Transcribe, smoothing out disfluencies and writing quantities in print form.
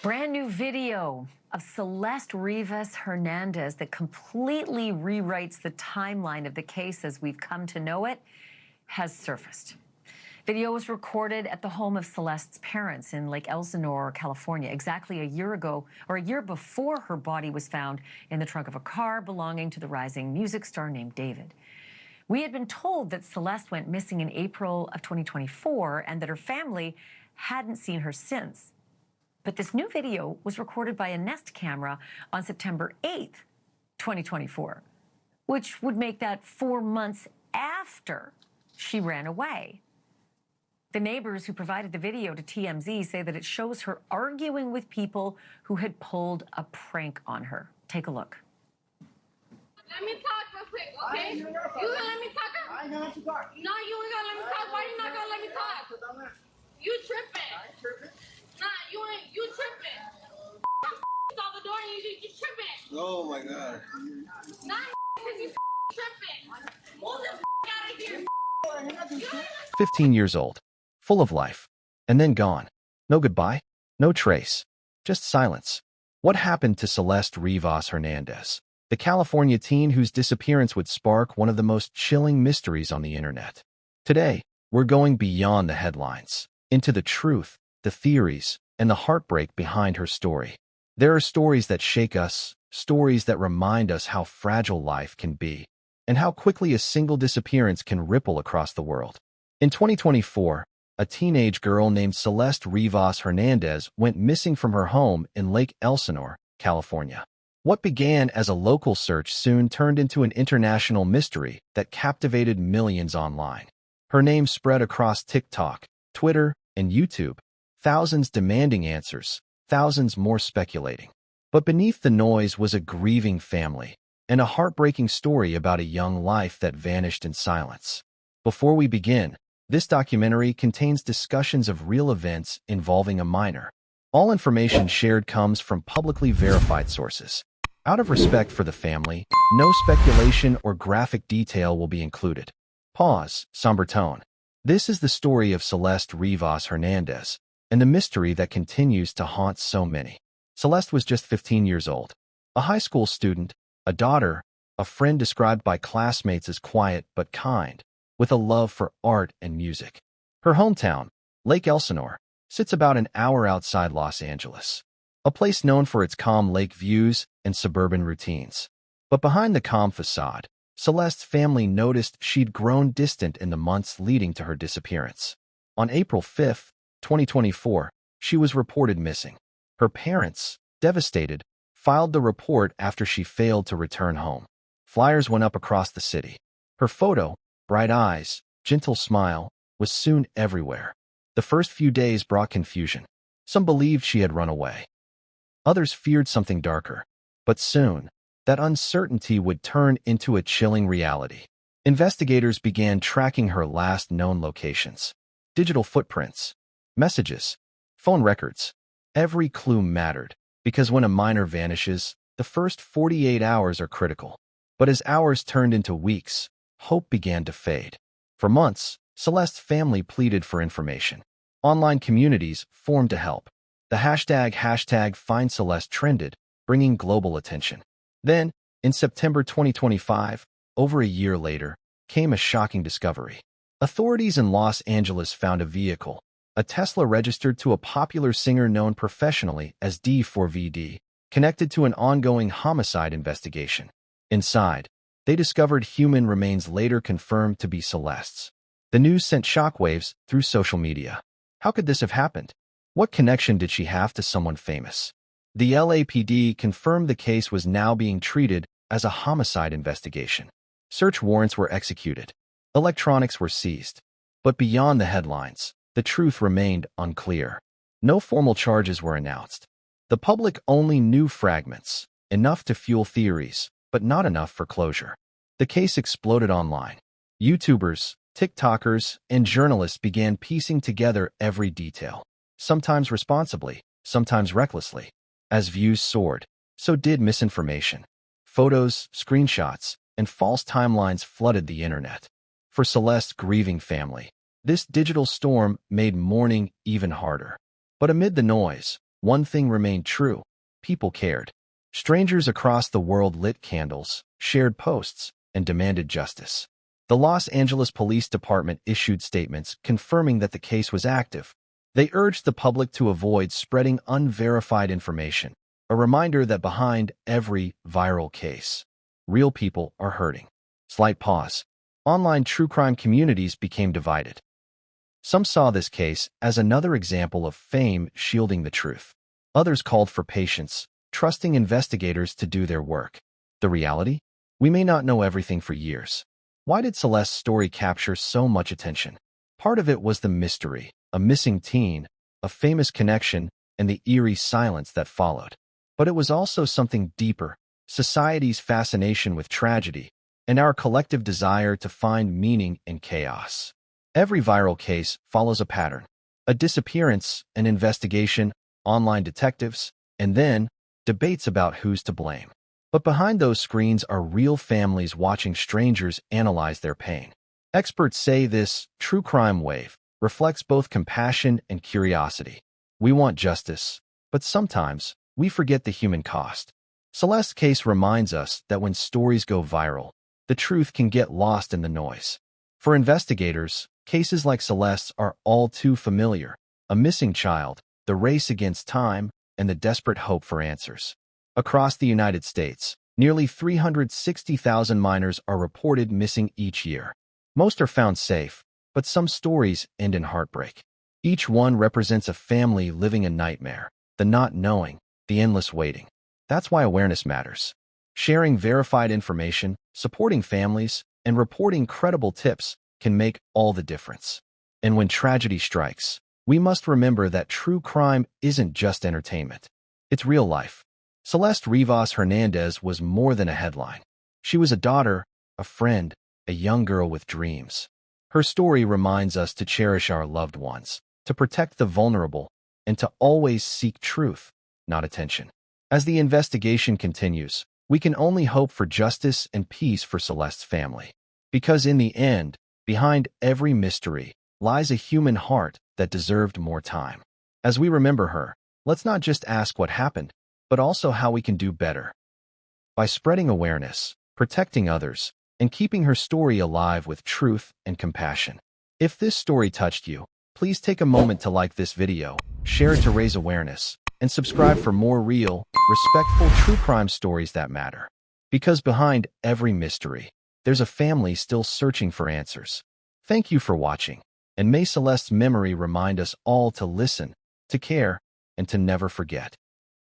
Brand new video of Celeste Rivas Hernandez that completely rewrites the timeline of the case as we've come to know it has surfaced. Video was recorded at the home of Celeste's parents in Lake Elsinore, California, exactly a year ago, or a year before her body was found in the trunk of a car belonging to the rising music star named David. We had been told that Celeste went missing in April of 2024 and that her family hadn't seen her since. But this new video was recorded by a Nest camera on September 8th, 2024, which would make that 4 months after she ran away. The neighbors who provided the video to TMZ say that it shows her arguing with people who had pulled a prank on her. Take a look. Let me talk real quick, okay? You gonna let me talk? I ain't gonna let you talk. No, you ain't gonna let me talk. Why you not gonna let me talk? You tripping. I ain't tripping. Nah, you tripping. Out the door and you tripping. Oh my god. Nah, cause you tripping. Move the out of here. 15 years old, full of life, and then gone. No goodbye, no trace, just silence. What happened to Celeste Rivas Hernandez, the California teen whose disappearance would spark one of the most chilling mysteries on the internet? Today, we're going beyond the headlines, into the truth, the theories, and the heartbreak behind her story. There are stories that shake us, stories that remind us how fragile life can be, and how quickly a single disappearance can ripple across the world. In 2024, a teenage girl named Celeste Rivas Hernandez went missing from her home in Lake Elsinore, California. What began as a local search soon turned into an international mystery that captivated millions online. Her name spread across TikTok, Twitter, and YouTube, thousands demanding answers, thousands more speculating. But beneath the noise was a grieving family, and a heartbreaking story about a young life that vanished in silence. Before we begin, this documentary contains discussions of real events involving a minor. All information shared comes from publicly verified sources. Out of respect for the family, no speculation or graphic detail will be included. Pause, somber tone. This is the story of Celeste Rivas Hernandez, and the mystery that continues to haunt so many. Celeste was just 15 years old, a high school student, a daughter, a friend described by classmates as quiet but kind, with a love for art and music. Her hometown, Lake Elsinore, sits about an hour outside Los Angeles, a place known for its calm lake views and suburban routines. But behind the calm facade, Celeste's family noticed she'd grown distant in the months leading to her disappearance. On April 5, 2024, she was reported missing. Her parents, devastated, filed the report after she failed to return home. Flyers went up across the city. Her photo, bright eyes, gentle smile, was soon everywhere. The first few days brought confusion. Some believed she had run away. Others feared something darker. But soon, that uncertainty would turn into a chilling reality. Investigators began tracking her last known locations. Digital footprints, messages, phone records. Every clue mattered, because when a minor vanishes, the first 48 hours are critical. But as hours turned into weeks, hope began to fade. For months, Celeste's family pleaded for information. Online communities formed to help. The hashtag #FindCeleste trended, bringing global attention. Then, in September 2025, over a year later, came a shocking discovery. Authorities in Los Angeles found a vehicle, a Tesla registered to a popular singer known professionally as D4VD, connected to an ongoing homicide investigation. Inside, they discovered human remains later confirmed to be Celeste's. The news sent shockwaves through social media. How could this have happened? What connection did she have to someone famous? The LAPD confirmed the case was now being treated as a homicide investigation. Search warrants were executed. Electronics were seized. But beyond the headlines, the truth remained unclear. No formal charges were announced. The public only knew fragments, enough to fuel theories, but not enough for closure. The case exploded online. YouTubers, TikTokers, and journalists began piecing together every detail, sometimes responsibly, sometimes recklessly. As views soared, so did misinformation. Photos, screenshots, and false timelines flooded the internet. For Celeste's grieving family, this digital storm made mourning even harder. But amid the noise, one thing remained true: people cared. Strangers across the world lit candles, shared posts, and demanded justice. The Los Angeles Police Department issued statements confirming that the case was active. They urged the public to avoid spreading unverified information, a reminder that behind every viral case, real people are hurting. Slight pause. Online true crime communities became divided. Some saw this case as another example of fame shielding the truth. Others called for patience, trusting investigators to do their work. The reality? We may not know everything for years. Why did Celeste's story capture so much attention? Part of it was the mystery, a missing teen, a famous connection, and the eerie silence that followed. But it was also something deeper: society's fascination with tragedy, and our collective desire to find meaning in chaos. Every viral case follows a pattern: a disappearance, an investigation, online detectives, and then debates about who's to blame. But behind those screens are real families watching strangers analyze their pain. Experts say this true crime wave reflects both compassion and curiosity. We want justice, but sometimes we forget the human cost. Celeste's case reminds us that when stories go viral, the truth can get lost in the noise. For investigators, cases like Celeste's are all too familiar: a missing child, the race against time, and the desperate hope for answers. Across the United States, nearly 360,000 minors are reported missing each year. Most are found safe, but some stories end in heartbreak. Each one represents a family living a nightmare: the not knowing, the endless waiting. That's why awareness matters. Sharing verified information, supporting families, and reporting credible tips can make all the difference. And when tragedy strikes, we must remember that true crime isn't just entertainment. It's real life. Celeste Rivas Hernandez was more than a headline. She was a daughter, a friend, a young girl with dreams. Her story reminds us to cherish our loved ones, to protect the vulnerable, and to always seek truth, not attention. As the investigation continues, we can only hope for justice and peace for Celeste's family. Because in the end, behind every mystery lies a human heart that deserved more time. As we remember her, let's not just ask what happened, but also how we can do better. By spreading awareness, protecting others, and keeping her story alive with truth and compassion. If this story touched you, please take a moment to like this video, share it to raise awareness, and subscribe for more real, respectful true crime stories that matter. Because behind every mystery, there's a family still searching for answers. Thank you for watching, and may Celeste's memory remind us all to listen, to care, and to never forget.